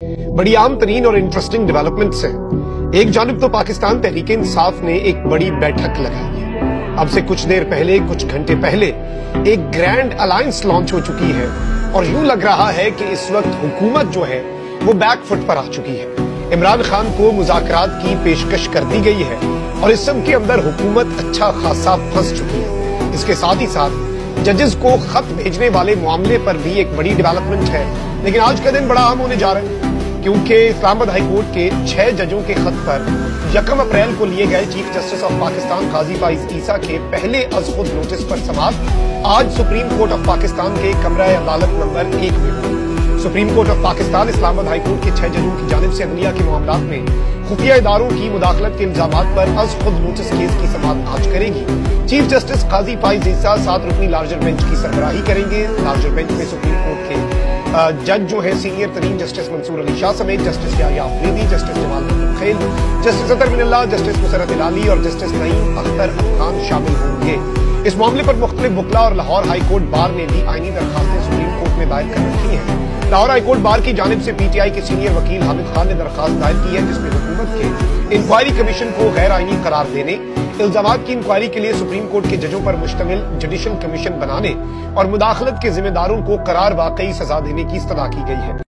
बड़ी आम तरीन और इंटरेस्टिंग डेवलपमेंट्स हैं। एक जानिब तो पाकिस्तान तहरीक-ए-इंसाफ ने एक बड़ी बैठक लगाई है। अब से कुछ देर पहले, कुछ घंटे पहले एक ग्रैंड अलायंस लॉन्च हो चुकी है और यूं लग रहा है कि इस वक्त हुकूमत जो है वो बैक फुट पर आ चुकी है। इमरान खान को मुज़ाकरात की पेशकश कर दी गई है और इस सब के अंदर हुकूमत अच्छा खासा फंस चुकी है। इसके साथ ही साथ जजेस को खत भेजने वाले मामले पर भी एक बड़ी डेवलपमेंट है। लेकिन आज का दिन बड़ा अहम होने जा रहा है क्योंकि इस्लामाबाद हाई कोर्ट के 6 जजों के खत पर 1 अप्रैल को लिए गए चीफ जस्टिस ऑफ पाकिस्तान काजी फाइज ईसा के पहले अज खुद नोटिस पर समाअत आज सुप्रीम कोर्ट ऑफ पाकिस्तान के कमरा अदालत नंबर 1 में हुई। Supreme court of Pakistan Islamabad high court के 6 जजों की जानिब से अदलिया के मामलात में खुफिया इदारों की मुदाखलत के इल्जामात पर अज खुद नोटिस केस की समाअत आज करेगी। चीफ जस्टिस काजी फाइज ईसा 7 रुकनी लार्जर बेंच की सरबराही करेंगे। लार्जर बेंच में सुप्रीम कोर्ट के जज जो है सीनियर तरीन जस्टिस मंसूर अली शाह समेत जस्टिस याह्या अफरीदी, जस्टिस जमाल खेल, जस्टिस अतर मिनल्लाह, जस्टिस मुसरत इलाली और जस्टिस नईम अख्तर खान शामिल होंगे। इस मामले पर मुख्तलिफ वकला और लाहौर हाई कोर्ट बार ने भी आईनी दरखास्तें सुप्रीम कोर्ट में दायर कर रखी हैं। लाहौर हाई कोर्ट बार की जानिब से पीटीआई के सीनियर वकील हामिद खान ने दरखास्त दायर की है जिसमें हुकूमत के इंक्वायरी कमीशन को गैर आईनी करार देने, इल्जामात की इंक्वायरी के लिए सुप्रीम कोर्ट के जजों पर मुश्तमिल जुडिशल कमीशन बनाने और मुदाखलत के जिम्मेदारों को करार वाकई सजा देने की इस्तदा की गई है।